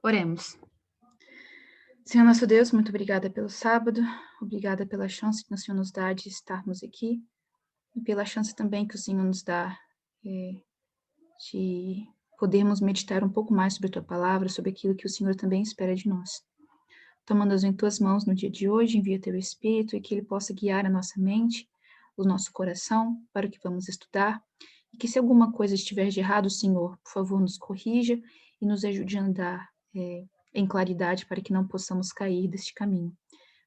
Oremos. Senhor nosso Deus, muito obrigada pelo sábado, obrigada pela chance que o Senhor nos dá de estarmos aqui, e pela chance também que o Senhor nos dá de podermos meditar um pouco mais sobre a Tua Palavra, sobre aquilo que o Senhor também espera de nós. Tomando-nos em Tuas mãos no dia de hoje, envia Teu Espírito e que Ele possa guiar a nossa mente, o nosso coração, para o que vamos estudar, e que se alguma coisa estiver de errado, Senhor, por favor, nos corrija e nos ajude a andar em claridade para que não possamos cair deste caminho.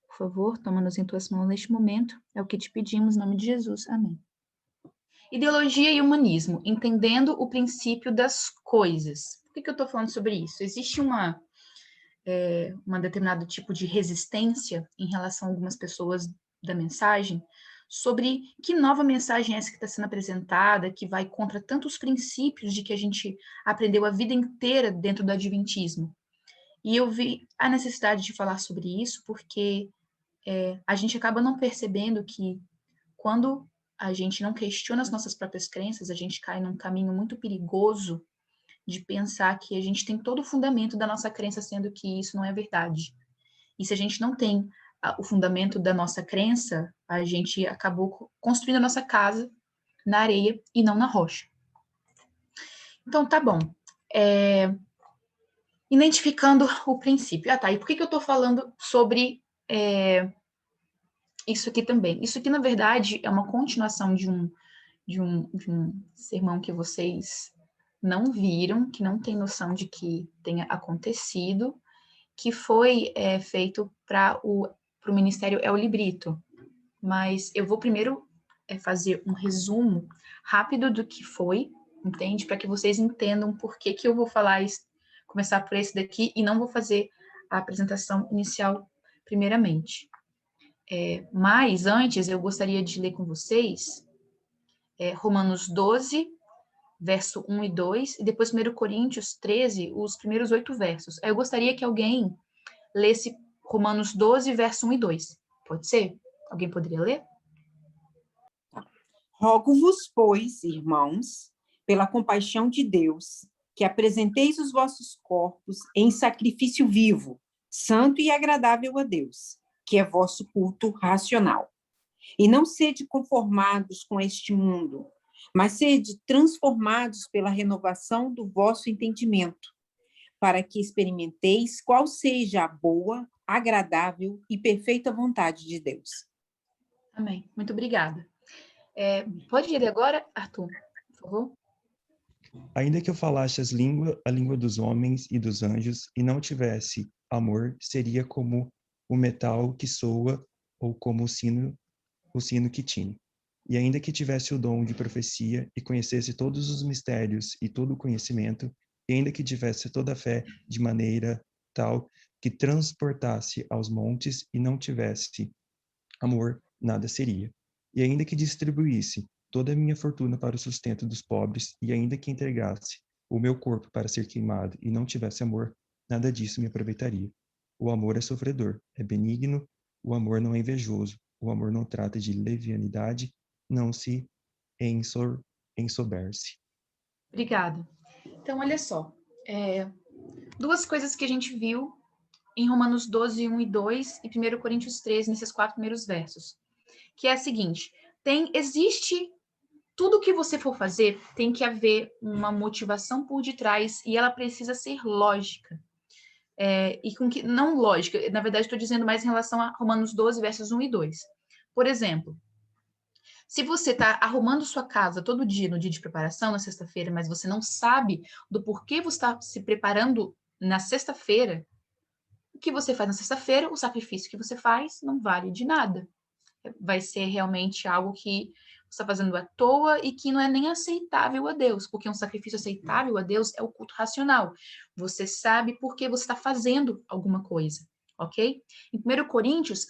Por favor, toma-nos em Tuas mãos neste momento, é o que te pedimos, em nome de Jesus. Amém. Ideologia e humanismo, entendendo o princípio das coisas. Por que eu estou falando sobre isso? Existe uma determinado tipo de resistência em relação a algumas pessoas da mensagem, sobre que nova mensagem é essa que está sendo apresentada, que vai contra tantos princípios de que a gente aprendeu a vida inteira dentro do Adventismo. E eu vi a necessidade de falar sobre isso porque a gente acaba não percebendo que quando a gente não questiona as nossas próprias crenças, a gente cai num caminho muito perigoso de pensar que a gente tem todo o fundamento da nossa crença, sendo que isso não é verdade. E se a gente não tem o fundamento da nossa crença, a gente acabou construindo a nossa casa na areia e não na rocha. Então, tá bom. Identificando o princípio. Ah, tá. E por que eu estou falando sobre isso aqui também? Isso aqui, na verdade, é uma continuação de um sermão que vocês não viram, que não tem noção de que tenha acontecido, que foi feito para o Ministério El Librito. Mas eu vou primeiro fazer um resumo rápido do que foi, entende? Para que vocês entendam por que eu vou falar isso, começar por esse daqui e não vou fazer a apresentação inicial primeiramente. Mas antes eu gostaria de ler com vocês Romanos 12, verso 1 e 2, e depois 1 Coríntios 13, os primeiros 8 versos. Eu gostaria que alguém lesse Romanos 12, verso 1 e 2. Pode ser? Alguém poderia ler? Rogo-vos, pois, irmãos, pela compaixão de Deus, que apresenteis os vossos corpos em sacrifício vivo, santo e agradável a Deus, que é vosso culto racional. E não sede conformados com este mundo, mas sede transformados pela renovação do vosso entendimento, para que experimenteis qual seja a boa, agradável e perfeita vontade de Deus. Amém. Muito obrigada. Pode ler agora, Arthur, por favor? Ainda que eu falasse a língua dos homens e dos anjos, e não tivesse amor, seria como o metal que soa ou como o sino que tine. E ainda que tivesse o dom de profecia e conhecesse todos os mistérios e todo o conhecimento, e ainda que tivesse toda a fé de maneira tal que transportasse aos montes e não tivesse amor, nada seria. E ainda que distribuísse toda a minha fortuna para o sustento dos pobres, e ainda que entregasse o meu corpo para ser queimado e não tivesse amor, nada disso me aproveitaria. O amor é sofredor, é benigno, o amor não é invejoso, o amor não trata de levianidade, não se ensoberbe-se. Obrigada. Então, olha só. Duas coisas que a gente viu em Romanos 12, 1 e 2 e 1 Coríntios 13, nesses 4 primeiros versos. Que é a seguinte, existe tudo que você for fazer tem que haver uma motivação por detrás e ela precisa ser lógica. E com que não lógica, na verdade estou dizendo mais em relação a Romanos 12, versos 1 e 2. Por exemplo, se você está arrumando sua casa todo dia, no dia de preparação, na sexta-feira, mas você não sabe do porquê você está se preparando na sexta-feira, o que você faz na sexta-feira, o sacrifício que você faz não vale de nada. Vai ser realmente algo que você está fazendo à toa e que não é nem aceitável a Deus, porque um sacrifício aceitável a Deus é o culto racional. Você sabe por que você está fazendo alguma coisa, ok? Em 1 Coríntios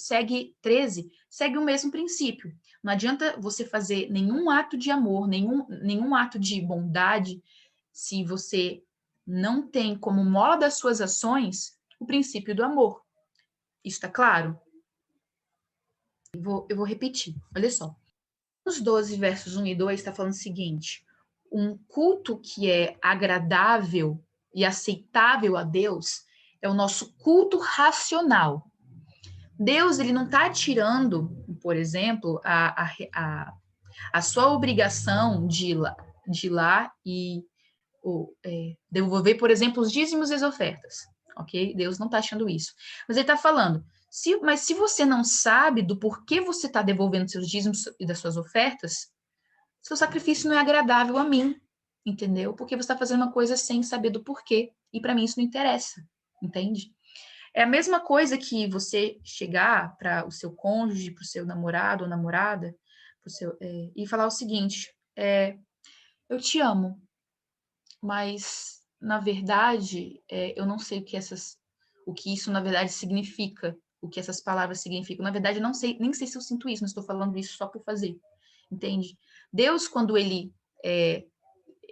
13, segue o mesmo princípio. Não adianta você fazer nenhum ato de amor, nenhum ato de bondade, se você não tem como mola das suas ações o princípio do amor. Isso está claro? Eu vou repetir, olha só. Os 12 versos 1 e 2 está falando o seguinte, um culto que é agradável e aceitável a Deus é o nosso culto racional. Deus, ele não está tirando, por exemplo, a sua obrigação de ir lá e devolver, por exemplo, os dízimos e as ofertas, ok? Deus não está achando isso. Mas ele está falando, mas se você não sabe do porquê você está devolvendo seus dízimos e das suas ofertas, seu sacrifício não é agradável a mim, entendeu? Porque você está fazendo uma coisa sem saber do porquê, e para mim isso não interessa, entende? É a mesma coisa que você chegar para o seu cônjuge, para o seu namorado ou namorada, e falar o seguinte: eu te amo, mas na verdade eu não sei o que isso na verdade significa, o que essas palavras significam. Na verdade, eu não sei, nem sei se eu sinto isso, mas estou falando isso só por fazer, entende? Deus, quando ele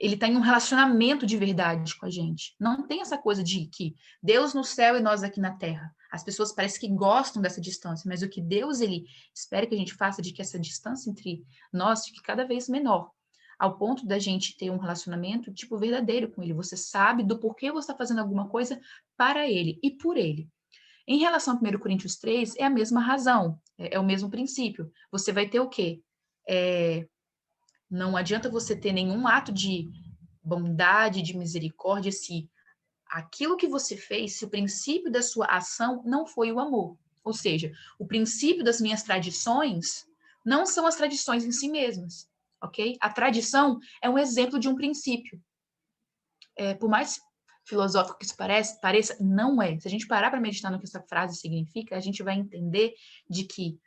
está em um relacionamento de verdade com a gente. Não tem essa coisa de que Deus no céu e nós aqui na terra. As pessoas parecem que gostam dessa distância, mas o que Deus ele espera que a gente faça é de que essa distância entre nós fique cada vez menor, ao ponto da gente ter um relacionamento tipo verdadeiro com ele. Você sabe do porquê você está fazendo alguma coisa para ele e por ele. Em relação a 1 Coríntios 3, é a mesma razão, é o mesmo princípio. Você vai ter o quê? Não adianta você ter nenhum ato de bondade, de misericórdia, se aquilo que você fez, se o princípio da sua ação não foi o amor. Ou seja, o princípio das minhas tradições não são as tradições em si mesmas, ok? A tradição é um exemplo de um princípio. Por mais filosófico que isso pareça, não é. Se a gente parar para meditar no que essa frase significa, a gente vai entender de que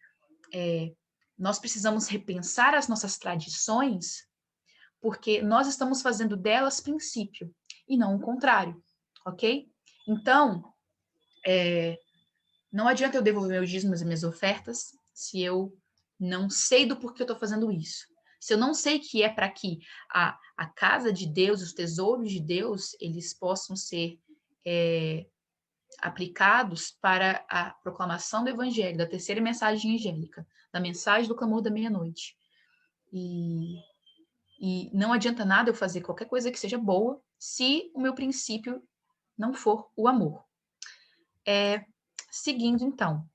nós precisamos repensar as nossas tradições, porque nós estamos fazendo delas princípio, e não o contrário, ok? Então, não adianta eu devolver meus dízimos e minhas ofertas se eu não sei do porquê eu estou fazendo isso. Se eu não sei que é para que a casa de Deus, os tesouros de Deus, eles possam ser aplicados para a proclamação do evangelho, da terceira mensagem angélica, da mensagem do clamor da meia-noite. E não adianta nada eu fazer qualquer coisa que seja boa se o meu princípio não for o amor. Seguindo, então.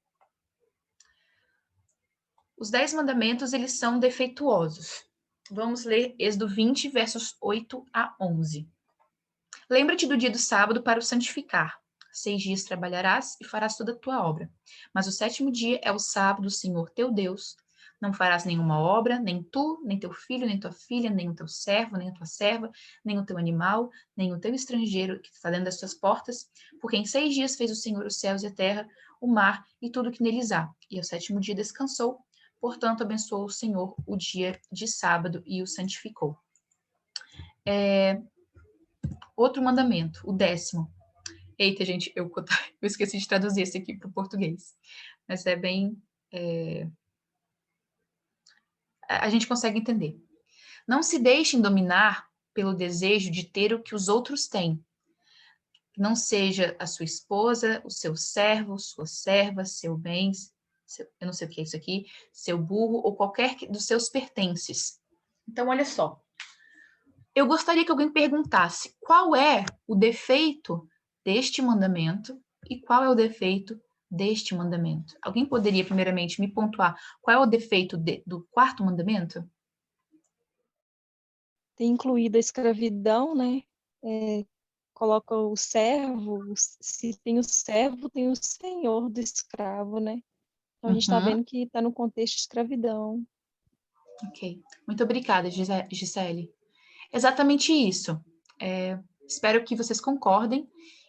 Os 10 mandamentos, eles são defeituosos. Vamos ler Êxodo 20, versos 8 a 11. Lembra-te do dia do sábado para o santificar. 6 dias trabalharás e farás toda a tua obra. Mas o 7º dia é o sábado do Senhor teu Deus. Não farás nenhuma obra, nem tu, nem teu filho, nem tua filha, nem o teu servo, nem a tua serva, nem o teu animal, nem o teu estrangeiro que está dentro das tuas portas, porque em 6 dias fez o Senhor os céus e a terra, o mar e tudo que neles há. E ao 7º dia descansou, portanto abençoou o Senhor o dia de sábado e o santificou. Outro mandamento, o 10º. Eita, gente, eu esqueci de traduzir esse aqui para o português, mas é bem... a gente consegue entender. Não se deixem dominar pelo desejo de ter o que os outros têm. Não seja a sua esposa, o seu servo, sua serva, seu bem, eu não sei o que é isso aqui, seu burro ou qualquer dos seus pertences. Então, olha só. Eu gostaria que alguém perguntasse qual é o defeito deste mandamento e qual é o defeito deste mandamento. Alguém poderia, primeiramente, me pontuar qual é o defeito do 4º mandamento? Tem incluído a escravidão, né? Coloca o servo, se tem o servo, tem o senhor do escravo, né? Então, a gente está vendo que está no contexto de escravidão. Ok. Muito obrigada, Gisele. Exatamente isso. Espero que vocês concordem.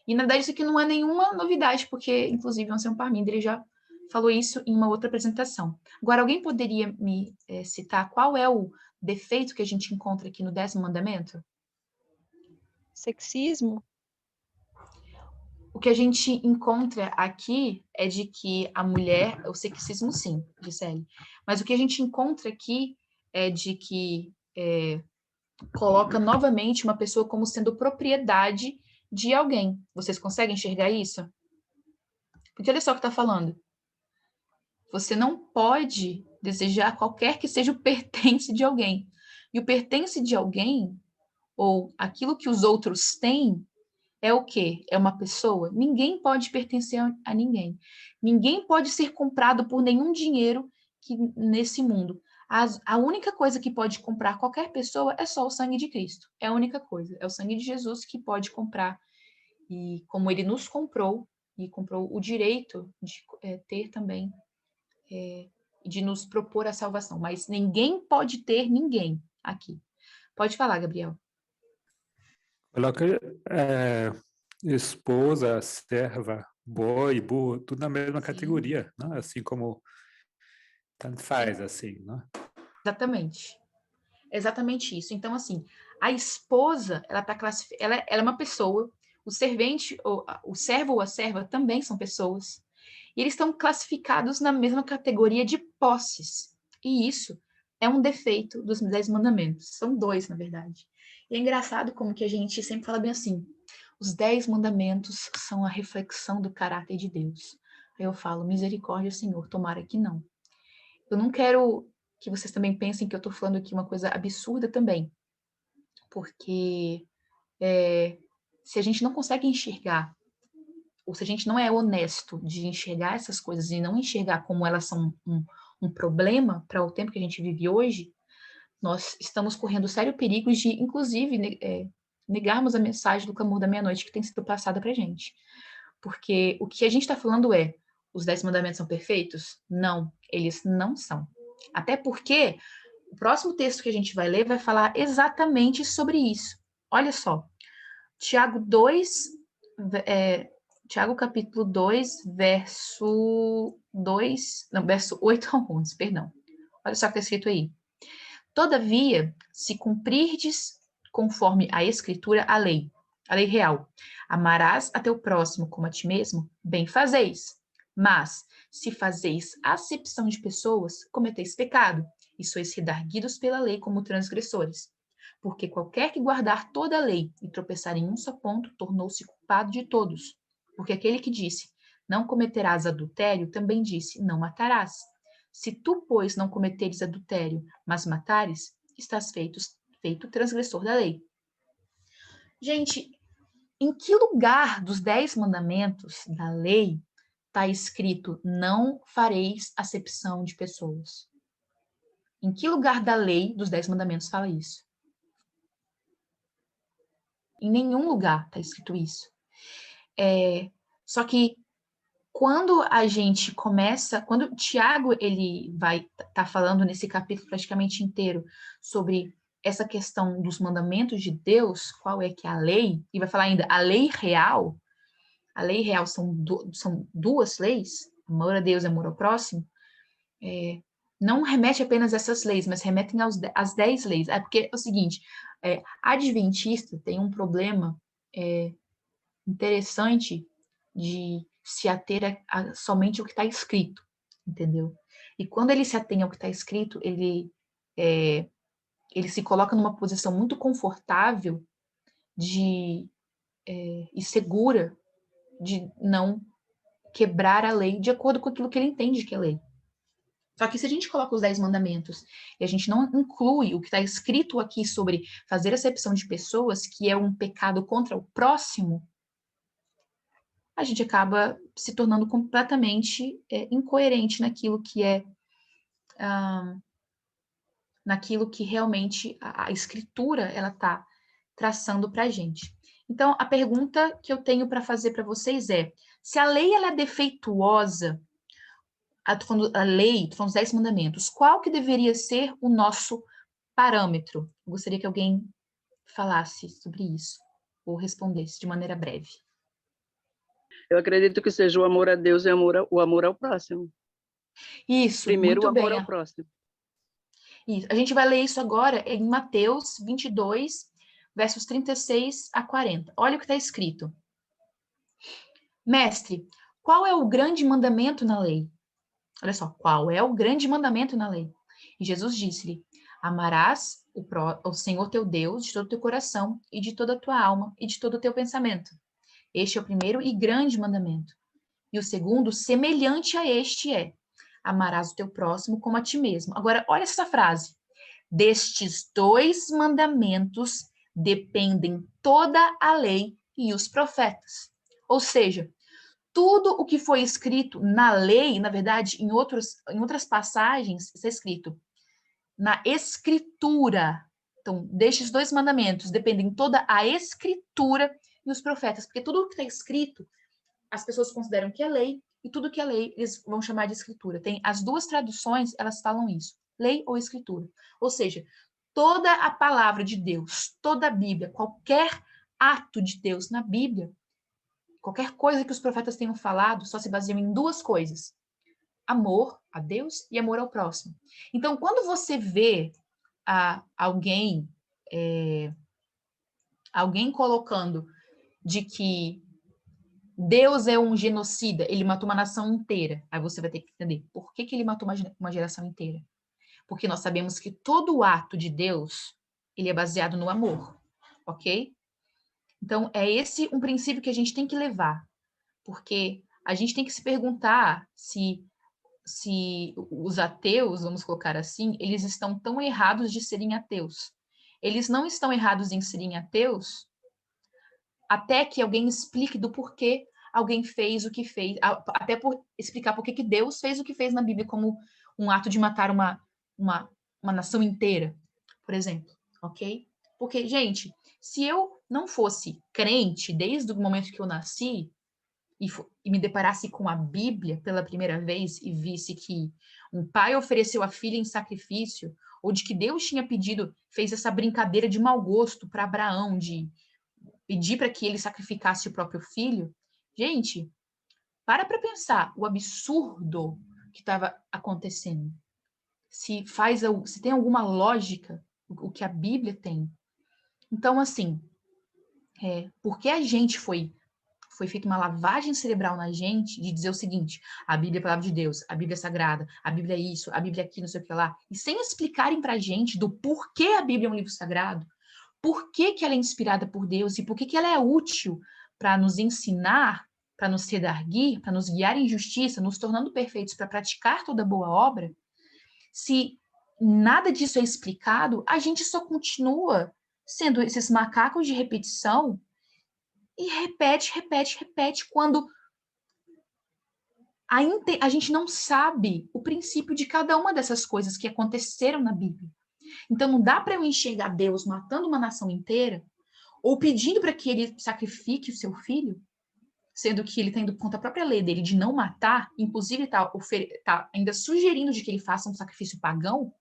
E, na verdade, isso aqui não é nenhuma novidade, porque, inclusive, o Anselmo Parminder ele já falou isso em uma outra apresentação. Agora, alguém poderia me citar qual é o defeito que a gente encontra aqui no 10º mandamento? Sexismo? O que a gente encontra aqui é de que a mulher, o sexismo sim, Gisele, mas o que a gente encontra aqui é de que coloca novamente uma pessoa como sendo propriedade de alguém. Vocês conseguem enxergar isso? Porque olha só o que está falando. Você não pode desejar qualquer que seja o pertence de alguém. E o pertence de alguém, ou aquilo que os outros têm, é o quê? É uma pessoa? Ninguém pode pertencer a ninguém. Ninguém pode ser comprado por nenhum dinheiro nesse mundo. A única coisa que pode comprar qualquer pessoa é só o sangue de Cristo. É a única coisa. É o sangue de Jesus que pode comprar. E como ele nos comprou, e comprou o direito de ter também, de nos propor a salvação. Mas ninguém pode ter ninguém aqui. Pode falar, Gabriel. Coloca esposa, serva, boi, burro, tudo na mesma categoria, né? Assim como tanto faz, assim, né? Exatamente. Exatamente isso. Então, assim, a esposa, ela tá ela é uma pessoa, o servente, o servo ou a serva também são pessoas, e eles estão classificados na mesma categoria de posses. E isso é um defeito dos 10 mandamentos. São 2, na verdade. E é engraçado como que a gente sempre fala bem assim, os 10 mandamentos são a reflexão do caráter de Deus. Aí eu falo, misericórdia, Senhor, tomara que não. Eu não quero que vocês também pensem que eu estou falando aqui uma coisa absurda também, porque se a gente não consegue enxergar, ou se a gente não é honesto de enxergar essas coisas e não enxergar como elas são um problema para o tempo que a gente vive hoje, nós estamos correndo sério perigo de, inclusive, negarmos a mensagem do clamor da meia-noite que tem sido passada para a gente. Porque o que a gente está falando é, os 10 mandamentos são perfeitos? Não, eles não são. Até porque o próximo texto que a gente vai ler vai falar exatamente sobre isso. Olha só, Tiago 2, Tiago capítulo 2, verso 8 a 11, perdão. Olha só o que está escrito aí. Todavia, se cumprirdes conforme a escritura, a lei real, amarás a teu próximo como a ti mesmo, bem fazeis. Mas, se fazeis acepção de pessoas, cometeis pecado, e sois redarguidos pela lei como transgressores. Porque qualquer que guardar toda a lei e tropeçar em um só ponto, tornou-se culpado de todos. Porque aquele que disse, não cometerás adultério, também disse, não matarás. Se tu, pois, não cometeres adultério, mas matares, estás feito transgressor da lei. Gente, em que lugar dos 10 mandamentos da lei está escrito não fareis acepção de pessoas? Em que lugar da lei dos 10 mandamentos fala isso? Em nenhum lugar está escrito isso. Só que quando a gente começa, quando o Tiago ele vai tá falando nesse capítulo praticamente inteiro sobre essa questão dos mandamentos de Deus, qual é que é a lei, e vai falar ainda a lei real são duas leis, amor a Deus e amor ao próximo, não remete apenas a essas leis, mas remetem às 10 leis. É porque é o seguinte, adventista tem um problema interessante de se ater a somente o que está escrito, entendeu? E quando ele se atém ao que está escrito, ele se coloca numa posição muito confortável e segura de não quebrar a lei de acordo com aquilo que ele entende que é lei. Só que se a gente coloca os 10 mandamentos e a gente não inclui o que está escrito aqui sobre fazer acepção de pessoas, que é um pecado contra o próximo, a gente acaba se tornando completamente incoerente naquilo que naquilo que realmente a escritura ela está traçando para a gente. Então, a pergunta que eu tenho para fazer para vocês é: se a lei ela é defeituosa, tô falando dos 10 mandamentos, qual que deveria ser o nosso parâmetro? Eu gostaria que alguém falasse sobre isso, ou respondesse de maneira breve. Eu acredito que seja o amor a Deus e o amor ao próximo. Isso, Primeiro, muito o amor bem. ao próximo. Isso. A gente vai ler isso agora em Mateus 22, versos 36 a 40. Olha o que está escrito. Mestre, qual é o grande mandamento na lei? Olha só, qual é o grande mandamento na lei? E Jesus disse-lhe, amarás o Senhor teu Deus de todo o teu coração e de toda a tua alma e de todo o teu pensamento. Este é o primeiro e grande mandamento. E o segundo, semelhante a este é, amarás o teu próximo como a ti mesmo. Agora, olha essa frase. Destes 2 mandamentos dependem toda a lei e os profetas. Ou seja, tudo o que foi escrito na lei, na verdade, em outras passagens, está escrito na escritura. Então, destes 2 mandamentos dependem toda a escritura e os profetas, porque tudo o que está escrito, as pessoas consideram que é lei, e tudo que é lei, eles vão chamar de escritura. Tem as 2 traduções, elas falam isso, lei ou escritura. Ou seja, toda a palavra de Deus, toda a Bíblia, qualquer ato de Deus na Bíblia, qualquer coisa que os profetas tenham falado, só se baseiam em 2 coisas: amor a Deus e amor ao próximo. Então, quando você vê alguém colocando de que Deus é um genocida, ele matou uma nação inteira, aí você vai ter que entender por que ele matou uma geração inteira. Porque nós sabemos que todo o ato de Deus, ele é baseado no amor, ok? Então, é esse um princípio que a gente tem que levar, porque a gente tem que se perguntar se os ateus, vamos colocar assim, eles estão tão errados de serem ateus. Eles não estão errados em serem ateus até que alguém explique do porquê alguém fez o que fez, até por explicar por que Deus fez o que fez na Bíblia, como um ato de matar uma nação inteira, por exemplo, ok? Porque, gente, se eu não fosse crente desde o momento que eu nasci, e me deparasse com a Bíblia pela primeira vez e visse que um pai ofereceu a filha em sacrifício, ou de que Deus tinha fez essa brincadeira de mau gosto para Abraão, de pedir para que ele sacrificasse o próprio filho, gente, para pensar o absurdo que estava acontecendo. Se tem alguma lógica o que a Bíblia tem. Então, assim, porque a gente foi feita uma lavagem cerebral na gente de dizer o seguinte: a Bíblia é a palavra de Deus, a Bíblia é sagrada, a Bíblia é isso, a Bíblia é aquilo, não sei o que lá, e sem explicarem pra gente do porquê a Bíblia é um livro sagrado, por que ela é inspirada por Deus e por que ela é útil para nos ensinar, para nos redarguir, para nos guiar em justiça, nos tornando perfeitos para praticar toda boa obra. Se nada disso é explicado, a gente só continua sendo esses macacos de repetição e repete, quando a gente não sabe o princípio de cada uma dessas coisas que aconteceram na Bíblia. Então, não dá para eu enxergar Deus matando uma nação inteira ou pedindo para que ele sacrifique o seu filho, sendo que ele está indo contra a própria lei dele de não matar, inclusive está ainda sugerindo de que ele faça um sacrifício pagão,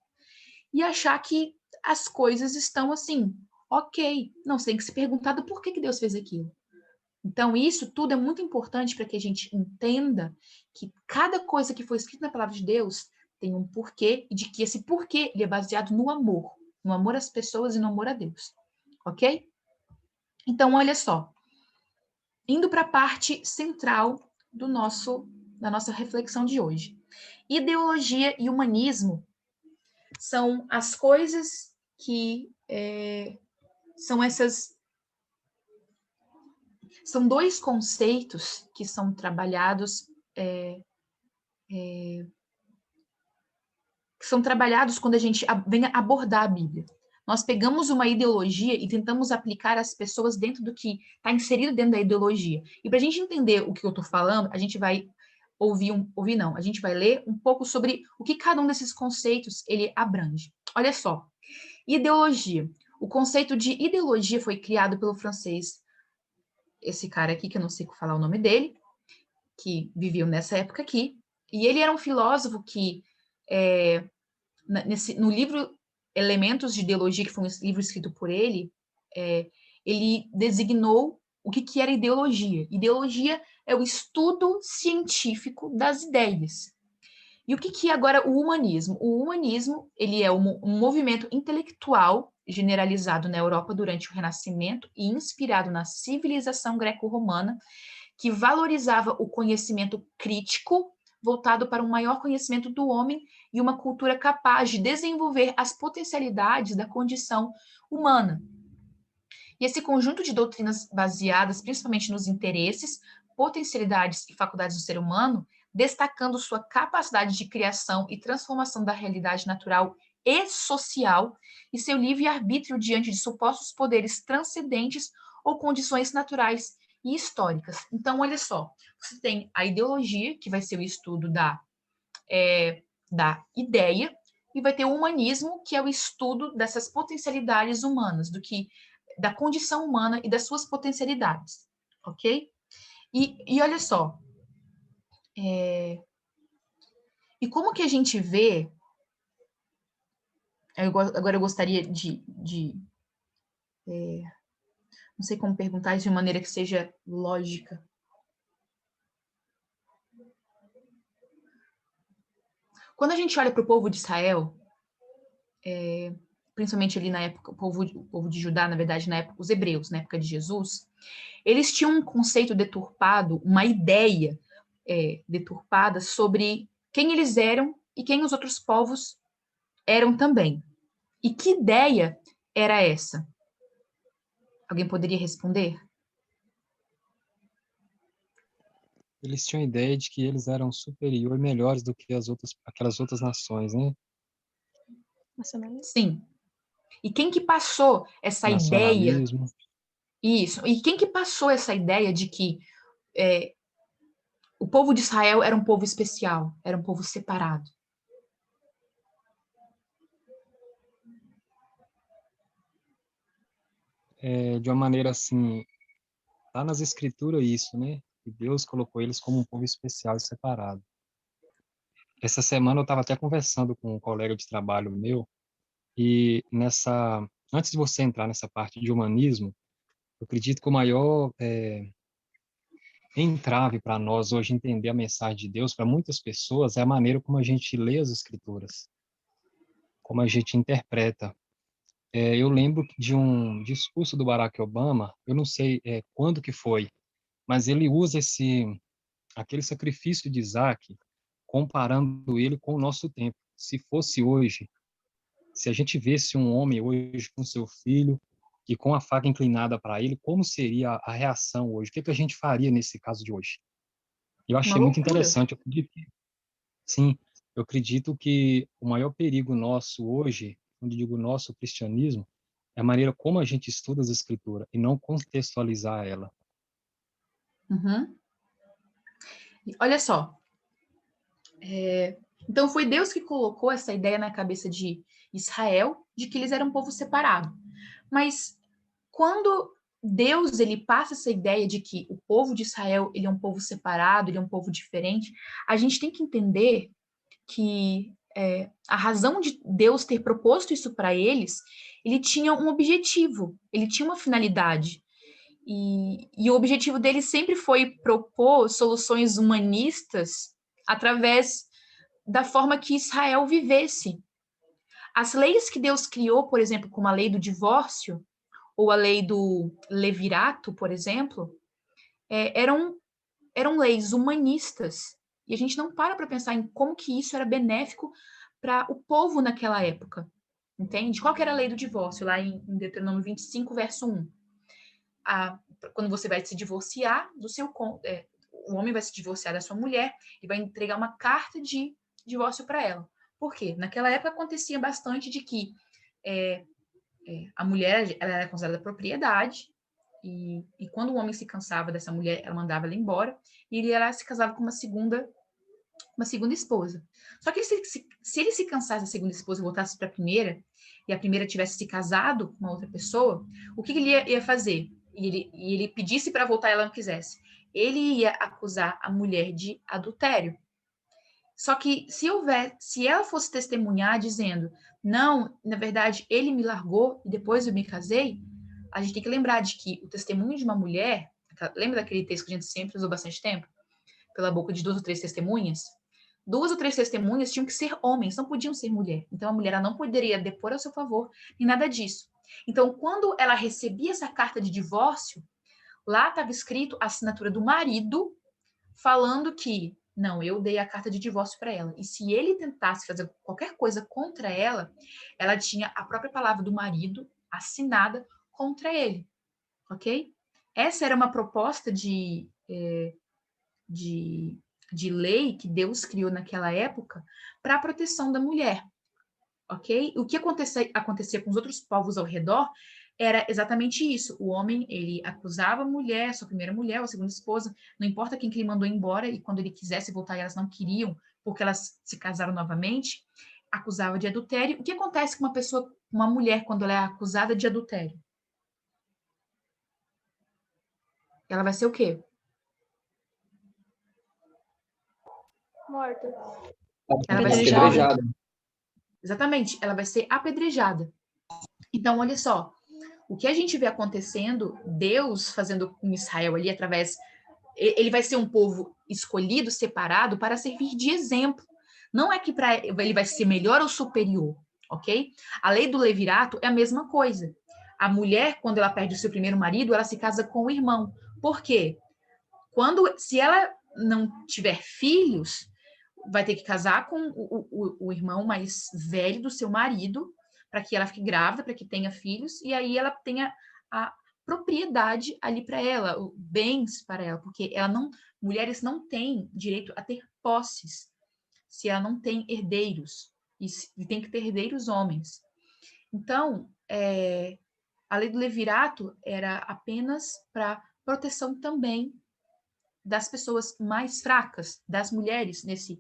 e achar que as coisas estão assim, ok. Não, você tem que se perguntar do porquê que Deus fez aquilo. Então, isso tudo é muito importante para que a gente entenda que cada coisa que foi escrita na palavra de Deus tem um porquê, e de que esse porquê ele é baseado no amor às pessoas e no amor a Deus, ok? Então, olha só, indo para a parte central da nossa reflexão de hoje. Ideologia e humanismo são as coisas que são 2 conceitos que são trabalhados quando a gente vem abordar a Bíblia. Nós pegamos uma ideologia e tentamos aplicar as pessoas dentro do que está inserido dentro da ideologia. E para a gente entender o que eu estou falando, a gente vai a gente vai ler um pouco sobre o que cada um desses conceitos ele abrange. Olha só, ideologia. O conceito de ideologia foi criado pelo francês, esse cara aqui, que eu não sei falar o nome dele, que viveu nessa época aqui, e ele era um filósofo que, no livro Elementos de Ideologia, que foi um livro escrito por ele, ele designou o que era ideologia. Ideologia é o estudo científico das ideias. E o que é agora o humanismo? O humanismo ele é um movimento intelectual generalizado na Europa durante o Renascimento e inspirado na civilização greco-romana, que valorizava o conhecimento crítico, voltado para um maior conhecimento do homem e uma cultura capaz de desenvolver as potencialidades da condição humana. E esse conjunto de doutrinas baseadas principalmente nos interesses, potencialidades e faculdades do ser humano, destacando sua capacidade de criação e transformação da realidade natural e social e seu livre-arbítrio diante de supostos poderes transcendentes ou condições naturais e históricas. Então, olha só, você tem a ideologia, que vai ser o estudo da ideia, e vai ter o humanismo, que é o estudo dessas potencialidades humanas, da condição humana e das suas potencialidades, ok? E olha só, e como que a gente vê, agora eu gostaria não sei como perguntar isso de maneira que seja lógica. Quando a gente olha para o povo de Israel, principalmente ali na época, o povo de Judá, na verdade, na época, os hebreus, na época de Jesus, eles tinham um conceito deturpado, uma ideia deturpada sobre quem eles eram e quem os outros povos eram também. E que ideia era essa? Alguém poderia responder? Eles tinham a ideia de que eles eram superior e melhores do que aquelas outras nações, né? Sim. E quem que passou essa ideia? Nacionalismo. Isso. E quem que passou essa ideia de que o povo de Israel era um povo especial, era um povo separado? De uma maneira assim, tá nas escrituras isso, né? Que Deus colocou eles como um povo especial e separado. Essa semana eu estava até conversando com um colega de trabalho meu e antes de você entrar nessa parte de humanismo, eu acredito que o maior entrave para nós hoje entender a mensagem de Deus para muitas pessoas é a maneira como a gente lê as escrituras, como a gente interpreta. Eu lembro de um discurso do Barack Obama, eu não sei quando que foi, mas ele usa aquele sacrifício de Isaac, comparando ele com o nosso tempo. Se fosse hoje, se a gente visse um homem hoje com seu filho e com a faca inclinada para ele, como seria a reação hoje? O que a gente faria nesse caso de hoje? Eu Uma achei muito loucura. interessante. Sim, eu acredito que o maior perigo nosso hoje, quando digo nosso cristianismo, é a maneira como a gente estuda as escrituras e não contextualizar ela. Uhum. Olha só. Então foi Deus que colocou essa ideia na cabeça de Israel de que eles eram um povo separado. Mas quando Deus ele passa essa ideia de que o povo de Israel ele é um povo separado, ele é um povo diferente, a gente tem que entender que a razão de Deus ter proposto isso para eles, ele tinha um objetivo, ele tinha uma finalidade. E o objetivo dele sempre foi propor soluções humanistas através da forma que Israel vivesse. As leis que Deus criou, por exemplo, como a lei do divórcio, ou a lei do levirato, por exemplo, eram leis humanistas. E a gente não para pensar em como que isso era benéfico para o povo naquela época. Entende? Qual que era a lei do divórcio? Lá em Deuteronômio 25, verso 1. Quando você vai se divorciar o homem vai se divorciar da sua mulher e vai entregar uma carta de divórcio para ela. Por quê? Naquela época acontecia bastante de que a mulher ela era considerada propriedade e quando o homem se cansava dessa mulher, ela mandava ela embora e ela se casava com uma segunda esposa. Só que se ele se cansasse da segunda esposa e voltasse para a primeira, e a primeira tivesse se casado com uma outra pessoa, o que ele ia fazer? E ele pedisse para voltar e ela não quisesse. Ele ia acusar a mulher de adultério. Só que se ela fosse testemunhar dizendo, não, na verdade, ele me largou e depois eu me casei, a gente tem que lembrar de que o testemunho de uma mulher, lembra daquele texto que a gente sempre usou bastante tempo? Pela boca de 2 ou 3 testemunhas? 2 ou 3 testemunhas tinham que ser homens, não podiam ser mulher. Então a mulher ela não poderia depor a seu favor, nem nada disso. Então, quando ela recebia essa carta de divórcio, lá estava escrito a assinatura do marido, falando que, não, eu dei a carta de divórcio para ela. E se ele tentasse fazer qualquer coisa contra ela, ela tinha a própria palavra do marido assinada contra ele. Ok? Essa era uma proposta de lei que Deus criou naquela época para a proteção da mulher, ok? O que acontecia com os outros povos ao redor era exatamente isso. O homem, ele acusava a mulher, sua primeira mulher, ou a segunda esposa, não importa quem que ele mandou embora, e quando ele quisesse voltar e elas não queriam, porque elas se casaram novamente, acusava de adultério. O que acontece com uma pessoa, uma mulher, quando ela é acusada de adultério? Ela vai ser o quê? Morta. Ela vai ser Apedrejada. morta. Exatamente, ela vai ser apedrejada. Então, olha só, o que a gente vê acontecendo, Deus fazendo com Israel ali através, ele vai ser um povo escolhido, separado para servir de exemplo. Não é que ele vai ser melhor ou superior, ok? A lei do levirato é a mesma coisa. A mulher, quando ela perde o seu primeiro marido, ela se casa com o irmão. Por quê? Se ela não tiver filhos, vai ter que casar com o irmão mais velho do seu marido, para que ela fique grávida, para que tenha filhos, e aí ela tenha a propriedade ali para ela, bens para ela, porque mulheres não têm direito a ter posses se ela não tem herdeiros, e tem que ter herdeiros homens. Então, a lei do levirato era apenas para proteção também das pessoas mais fracas, das mulheres nesse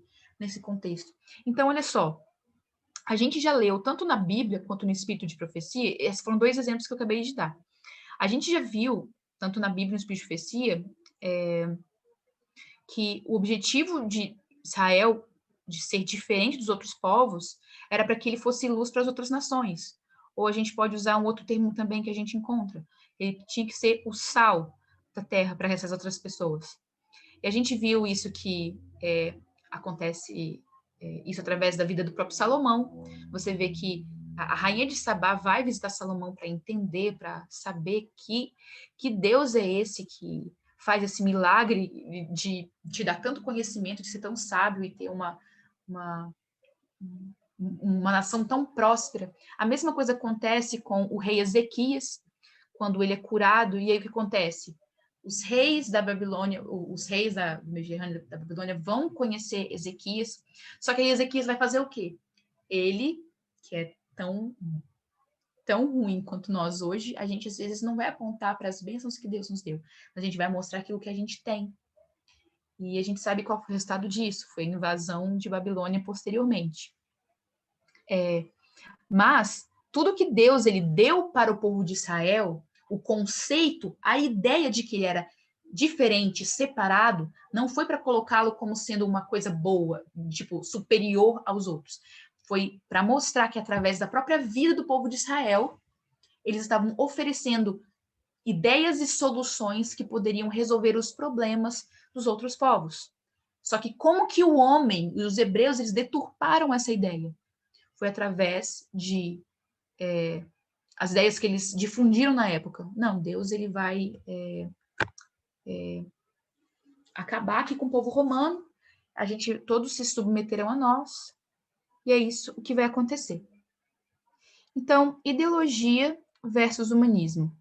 contexto. Então, olha só, a gente já leu tanto na Bíblia quanto no Espírito de Profecia, esses foram 2 exemplos que eu acabei de dar. A gente já viu, tanto na Bíblia e no Espírito de Profecia, que o objetivo de Israel de ser diferente dos outros povos era para que ele fosse luz para as outras nações. Ou a gente pode usar um outro termo também que a gente encontra. Ele tinha que ser o sal da terra para essas outras pessoas. E a gente viu isso que acontece, isso através da vida do próprio Salomão. Você vê que a rainha de Sabá vai visitar Salomão para entender, para saber que Deus é esse que faz esse milagre de te dar tanto conhecimento, de ser tão sábio e ter uma nação tão próspera. A mesma coisa acontece com o rei Ezequias, quando ele é curado, e aí o que acontece? Os reis da Babilônia, os reis da Mediterrânea da Babilônia vão conhecer Ezequias, só que aí Ezequias vai fazer o quê? Ele, que é tão ruim quanto nós hoje, a gente às vezes não vai apontar para as bênçãos que Deus nos deu, a gente vai mostrar aquilo que a gente tem. E a gente sabe qual foi o resultado disso, foi a invasão de Babilônia posteriormente. Mas tudo que Deus ele deu para o povo de Israel, o conceito, a ideia de que ele era diferente, separado, não foi para colocá-lo como sendo uma coisa boa, tipo, superior aos outros. Foi para mostrar que através da própria vida do povo de Israel, eles estavam oferecendo ideias e soluções que poderiam resolver os problemas dos outros povos. Só que como que o homem e os hebreus eles deturparam essa ideia? Foi através de as ideias que eles difundiram na época. Não, Deus ele vai acabar aqui com o povo romano, todos se submeterão a nós, e é isso o que vai acontecer. Então, ideologia versus humanismo.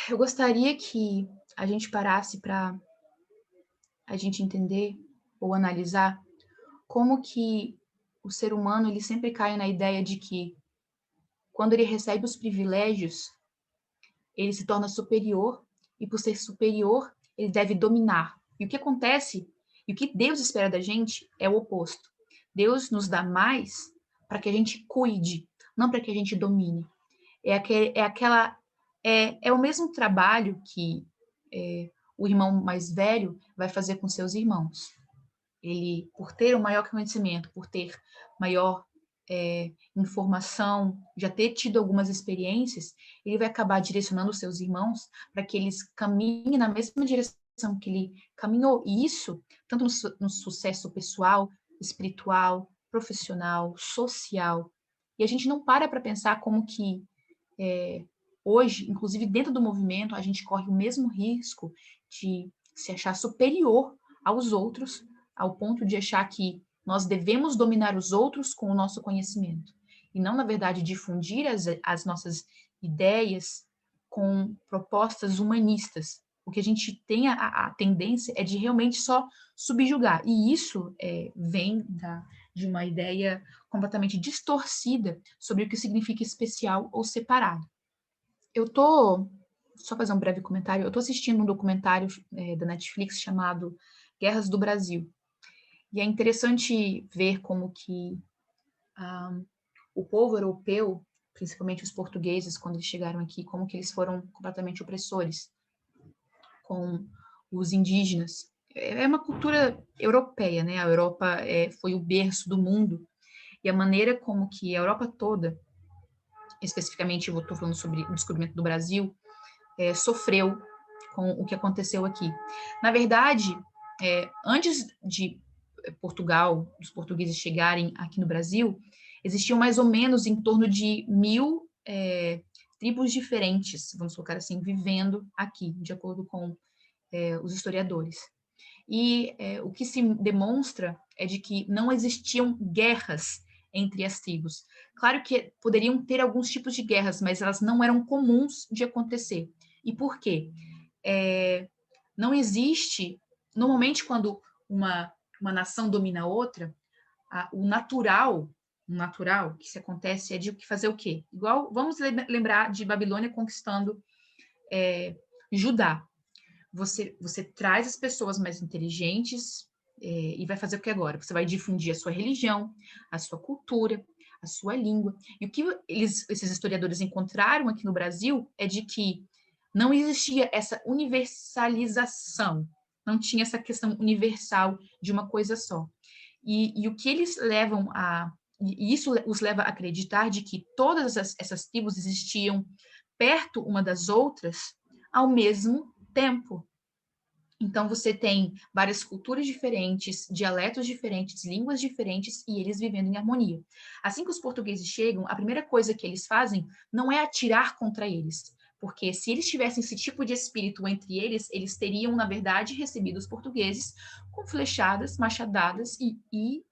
Eu gostaria que a gente parasse para a gente entender ou analisar como que o ser humano ele sempre cai na ideia de que quando ele recebe os privilégios, ele se torna superior, e por ser superior, ele deve dominar. E o que acontece, e o que Deus espera da gente é o oposto. Deus nos dá mais para que a gente cuide, não para que a gente domine. É o mesmo trabalho que o irmão mais velho vai fazer com seus irmãos. Ele, por ter o maior conhecimento, por ter maior informação, já ter tido algumas experiências, ele vai acabar direcionando os seus irmãos para que eles caminhem na mesma direção que ele caminhou. E isso, tanto no sucesso pessoal, espiritual, profissional, social. E a gente não para pensar como que hoje, inclusive dentro do movimento, a gente corre o mesmo risco de se achar superior aos outros, ao ponto de achar que nós devemos dominar os outros com o nosso conhecimento, e não, na verdade, difundir as nossas ideias com propostas humanistas. O que a gente tem a tendência é de realmente só subjugar, e isso vem de uma ideia completamente distorcida sobre o que significa especial ou separado. Só fazer um breve comentário, eu tô assistindo um documentário da Netflix chamado Guerras do Brasil. E é interessante ver como que o povo europeu, principalmente os portugueses, quando eles chegaram aqui, como que eles foram completamente opressores com os indígenas. É uma cultura europeia, né? A Europa foi o berço do mundo, e a maneira como que a Europa toda, especificamente eu estou falando sobre o descobrimento do Brasil, sofreu com o que aconteceu aqui. Na verdade, antes de Portugal, dos portugueses chegarem aqui no Brasil, existiam mais ou menos em torno de 1000 tribos diferentes, vamos colocar assim, vivendo aqui, de acordo com os historiadores. E o que se demonstra é de que não existiam guerras entre as tribos. Claro que poderiam ter alguns tipos de guerras, mas elas não eram comuns de acontecer. E por quê? Não existe, normalmente quando uma nação domina a outra, o natural que se acontece é de fazer o quê? Igual, vamos lembrar de Babilônia conquistando Judá. Você traz as pessoas mais inteligentes e vai fazer o que agora? Você vai difundir a sua religião, a sua cultura, a sua língua. E o que esses historiadores encontraram aqui no Brasil é de que não existia essa universalização, não tinha essa questão universal de uma coisa só. E o que eles levam e isso os leva a acreditar de que todas essas tribos existiam perto uma das outras ao mesmo tempo. Então, você tem várias culturas diferentes, dialetos diferentes, línguas diferentes, e eles vivendo em harmonia. Assim que os portugueses chegam, a primeira coisa que eles fazem não é atirar contra eles, porque se eles tivessem esse tipo de espírito entre eles, eles teriam, na verdade, recebido os portugueses com flechadas, machadadas e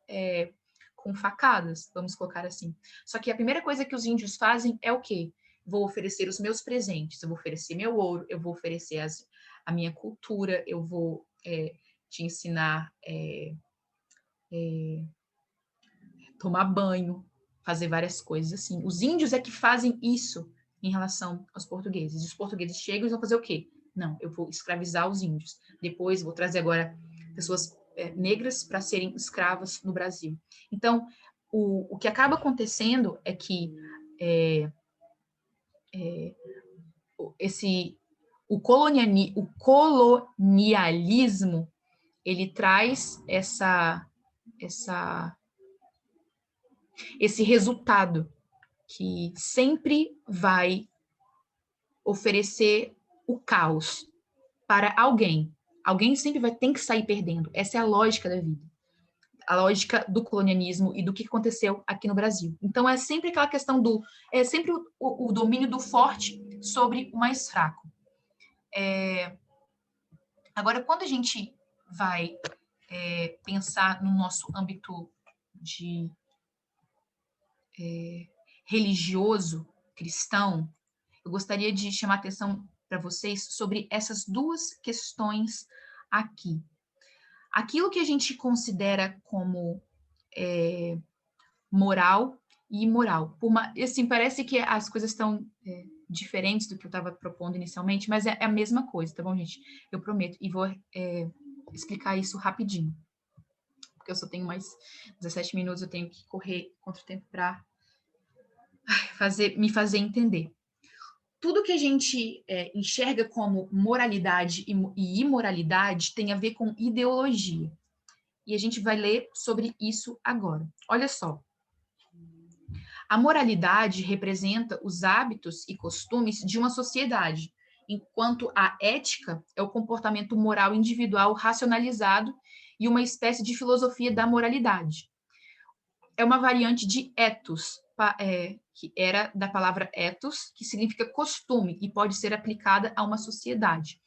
com facadas, vamos colocar assim. Só que a primeira coisa que os índios fazem é o quê? Vou oferecer os meus presentes, eu vou oferecer meu ouro, eu vou oferecer a minha cultura, eu vou te ensinar tomar banho, fazer várias coisas assim. Os índios é que fazem isso em relação aos portugueses. E os portugueses chegam e vão fazer o quê? Não, eu vou escravizar os índios. Depois vou trazer agora pessoas negras para serem escravas no Brasil. Então, o que acaba acontecendo é que o colonialismo ele traz esse resultado que sempre vai oferecer o caos para alguém. Alguém sempre vai ter que sair perdendo. Essa é a lógica da vida. A lógica do colonialismo e do que aconteceu aqui no Brasil. Então, é sempre aquela questão é sempre o domínio do forte sobre o mais fraco. Agora, quando a gente vai pensar no nosso âmbito de religioso, cristão, eu gostaria de chamar a atenção para vocês sobre essas duas questões aqui. Aquilo que a gente considera como moral e imoral. Assim, parece que as coisas estão diferentes do que eu estava propondo inicialmente, mas é a mesma coisa, tá bom, gente? Eu prometo. E vou explicar isso rapidinho. Porque eu só tenho mais 17 minutos, eu tenho que correr contra o tempo para me fazer entender. Tudo que a gente enxerga como moralidade e imoralidade tem a ver com ideologia. E a gente vai ler sobre isso agora. Olha só. A moralidade representa os hábitos e costumes de uma sociedade, enquanto a ética é o comportamento moral individual racionalizado e uma espécie de filosofia da moralidade. É uma variante de ethos, que era da palavra ethos, que significa costume e pode ser aplicada a uma sociedade.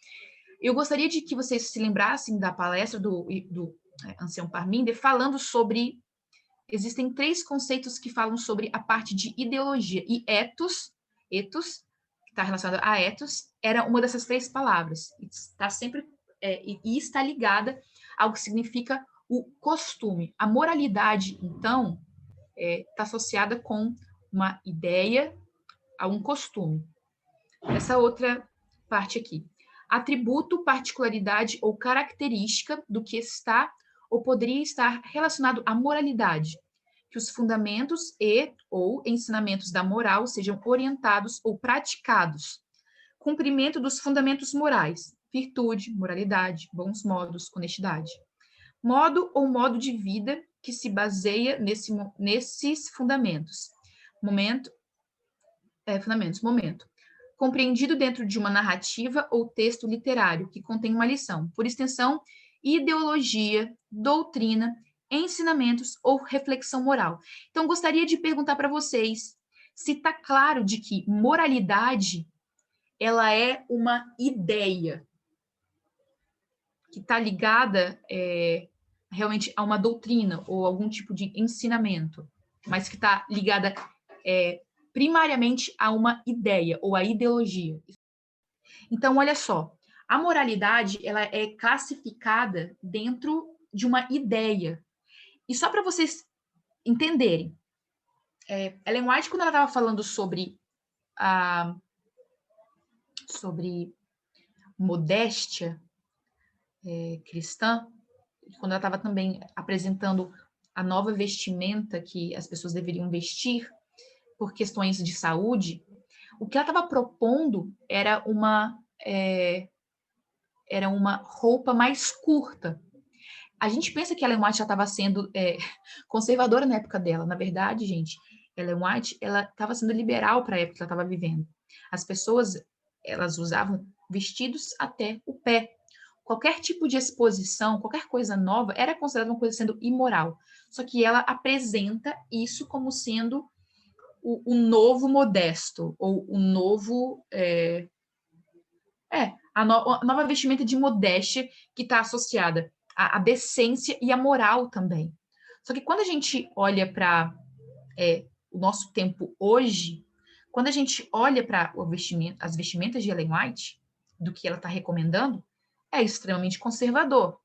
Eu gostaria de que vocês se lembrassem da palestra do Anselmo Parminder falando sobre... Existem 3 conceitos que falam sobre a parte de ideologia. E ethos, que está relacionado a ethos, era uma dessas 3 palavras. Está sempre... e está ligada ao que significa o costume. A moralidade, então, está associada com uma ideia a um costume. Essa outra parte aqui. Atributo, particularidade ou característica do que está ou poderia estar relacionado à moralidade. Que os fundamentos ou ensinamentos da moral sejam orientados ou praticados. Cumprimento dos fundamentos morais. Virtude, moralidade, bons modos, honestidade. Modo ou modo de vida que se baseia nesses fundamentos. Momento. Compreendido dentro de uma narrativa ou texto literário que contém uma lição. Por extensão, ideologia, doutrina, ensinamentos ou reflexão moral. Então, gostaria de perguntar para vocês se está claro de que moralidade ela é uma ideia que está ligada realmente a uma doutrina ou algum tipo de ensinamento, mas que está ligada primariamente a uma ideia ou a ideologia. Então, olha só, a moralidade ela é classificada dentro de uma ideia. E só para vocês entenderem, Ellen White, quando ela estava falando sobre modéstia cristã, quando ela estava também apresentando a nova vestimenta que as pessoas deveriam vestir por questões de saúde, o que ela estava propondo era uma roupa mais curta. A gente pensa que Ellen White já estava sendo conservadora na época dela. Na verdade, gente, Ellen White ela estava sendo liberal para a época que ela estava vivendo. As pessoas elas usavam vestidos até o pé. Qualquer tipo de exposição, qualquer coisa nova, era considerada uma coisa sendo imoral. Só que ela apresenta isso como sendo o novo modesto, ou o novo... a nova vestimenta de modéstia que está associada à decência e à moral também. Só que quando a gente olha para o nosso tempo hoje, quando a gente olha para as vestimentas de Ellen White, do que ela está recomendando, é extremamente conservador.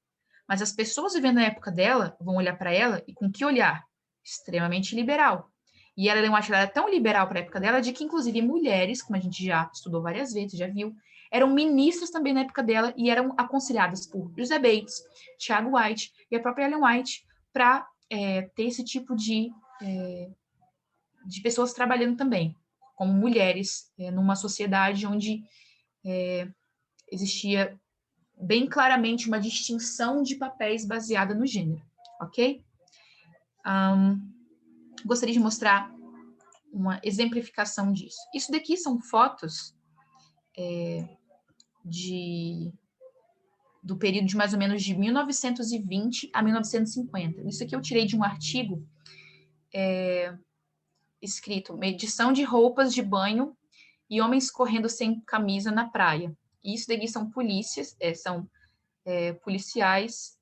Mas as pessoas vivendo na época dela vão olhar para ela e com que olhar? Extremamente liberal. E ela, Ellen White, ela era tão liberal para a época dela, de que inclusive mulheres, como a gente já estudou várias vezes, já viu, eram ministras também na época dela e eram aconselhadas por José Bates, Tiago White e a própria Ellen White para ter esse tipo de pessoas trabalhando também, como mulheres, numa sociedade onde existia bem claramente uma distinção de papéis baseada no gênero, ok? Gostaria de mostrar uma exemplificação disso. Isso daqui são fotos do período de mais ou menos de 1920 a 1950. Isso aqui eu tirei de um artigo escrito Medição de roupas de banho e homens correndo sem camisa na praia. E isso daqui são policiais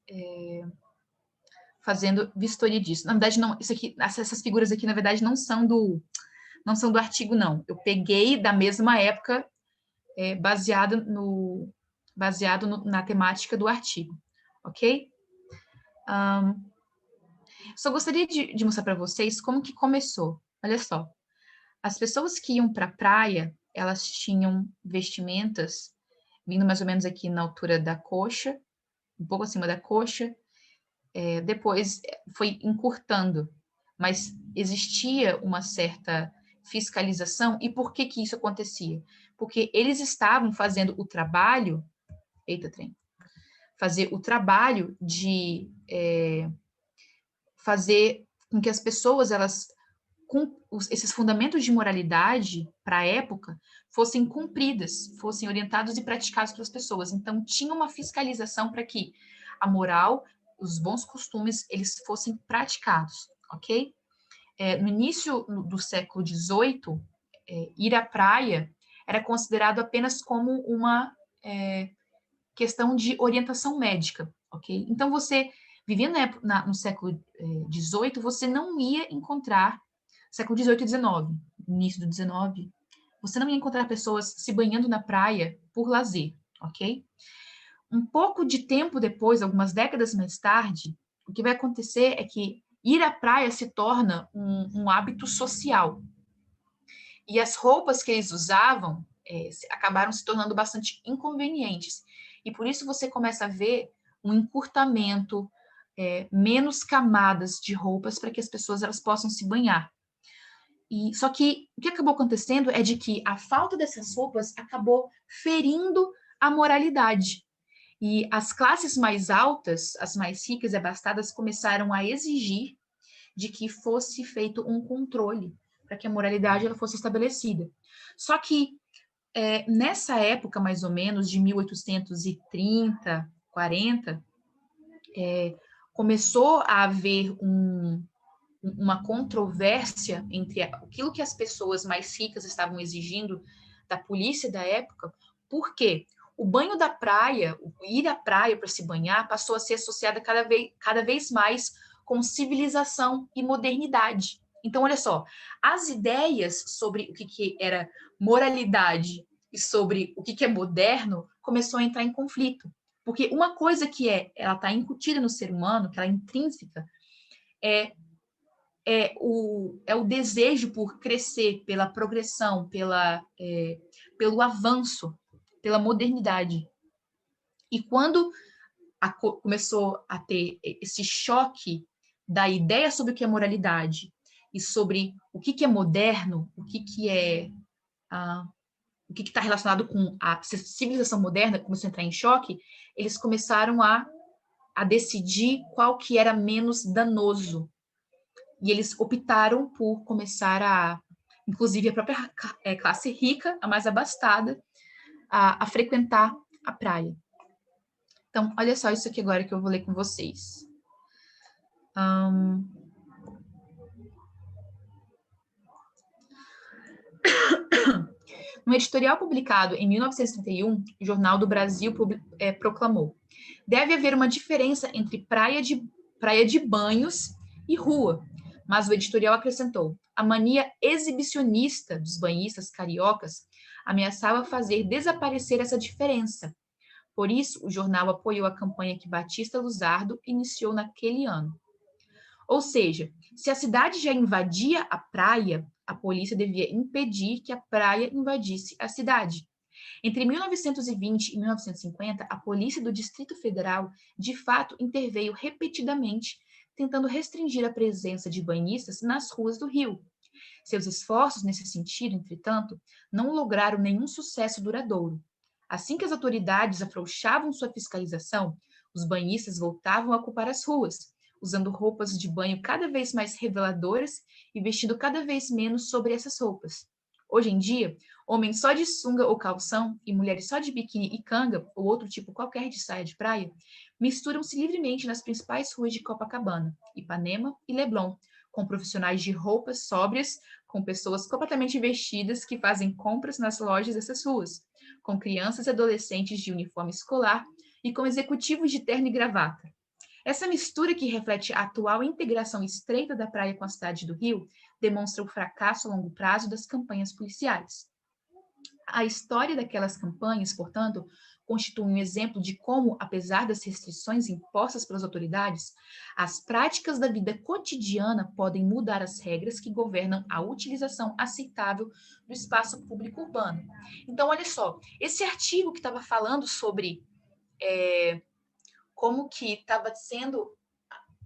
fazendo vistoria disso. Na verdade, não, isso aqui, essas figuras aqui, na verdade, não são do artigo, não. Eu peguei da mesma época, baseado na temática do artigo, ok? Só gostaria de mostrar para vocês como que começou. Olha só, as pessoas que iam para a praia, elas tinham vestimentas vindo mais ou menos aqui na altura da coxa, um pouco acima da coxa, depois foi encurtando, mas existia uma certa fiscalização. E por que isso acontecia? Porque eles estavam fazendo o trabalho, fazer o trabalho de fazer com que as pessoas, esses fundamentos de moralidade para a época fossem cumpridas, fossem orientados e praticados pelas pessoas. Então, tinha uma fiscalização para que a moral, os bons costumes, eles fossem praticados, ok? No início do século XVIII, ir à praia era considerado apenas como uma questão de orientação médica, ok? Então, você, vivendo no século XVIII, você não ia encontrar, século XVIII e XIX, início do XIX, você não ia encontrar pessoas se banhando na praia por lazer, ok? Um pouco de tempo depois, algumas décadas mais tarde, o que vai acontecer é que ir à praia se torna um hábito social. E as roupas que eles usavam acabaram se tornando bastante inconvenientes. E por isso você começa a ver um encurtamento, menos camadas de roupas para que as pessoas elas possam se banhar. Só que o que acabou acontecendo é de que a falta dessas roupas acabou ferindo a moralidade. E as classes mais altas, as mais ricas e abastadas, começaram a exigir de que fosse feito um controle para que a moralidade ela fosse estabelecida. Só que nessa época, mais ou menos, de 1830, 40, começou a haver uma controvérsia entre aquilo que as pessoas mais ricas estavam exigindo da polícia da época, porque o banho da praia, ir à praia para se banhar, passou a ser associada cada vez mais com civilização e modernidade. Então, olha só, as ideias sobre o que era moralidade e sobre o que é moderno começou a entrar em conflito. Porque uma coisa que ela está incutida no ser humano, que ela é intrínseca, é o desejo por crescer, pela progressão, pelo avanço, pela modernidade. E quando começou a ter esse choque da ideia sobre o que é moralidade e sobre o que é moderno, o que está relacionado com a civilização moderna, começou a entrar em choque, eles começaram a decidir qual que era menos danoso. E eles optaram por começar inclusive a própria classe rica, a mais abastada, a frequentar a praia. Então, olha só isso aqui agora que eu vou ler com vocês. No editorial publicado em 1931, o Jornal do Brasil proclamou: deve haver uma diferença entre praia de banhos e rua. Mas o editorial acrescentou: a mania exibicionista dos banhistas cariocas ameaçava fazer desaparecer essa diferença. Por isso, o jornal apoiou a campanha que Batista Luzardo iniciou naquele ano. Ou seja, se a cidade já invadia a praia, a polícia devia impedir que a praia invadisse a cidade. Entre 1920 e 1950, a polícia do Distrito Federal, de fato, interveio repetidamente, tentando restringir a presença de banhistas nas ruas do Rio. Seus esforços nesse sentido, entretanto, não lograram nenhum sucesso duradouro. Assim que as autoridades afrouxavam sua fiscalização, os banhistas voltavam a ocupar as ruas, usando roupas de banho cada vez mais reveladoras e vestindo cada vez menos sobre essas roupas. Hoje em dia, homens só de sunga ou calção e mulheres só de biquíni e canga, ou outro tipo qualquer de saia de praia, misturam-se livremente nas principais ruas de Copacabana, Ipanema e Leblon, com profissionais de roupas sóbrias, com pessoas completamente vestidas que fazem compras nas lojas dessas ruas, com crianças e adolescentes de uniforme escolar e com executivos de terno e gravata. Essa mistura que reflete a atual integração estreita da praia com a cidade do Rio demonstra o fracasso a longo prazo das campanhas policiais. A história daquelas campanhas, portanto, constitui um exemplo de como, apesar das restrições impostas pelas autoridades, as práticas da vida cotidiana podem mudar as regras que governam a utilização aceitável do espaço público urbano. Então, olha só, esse artigo que estava falando sobre como que estava sendo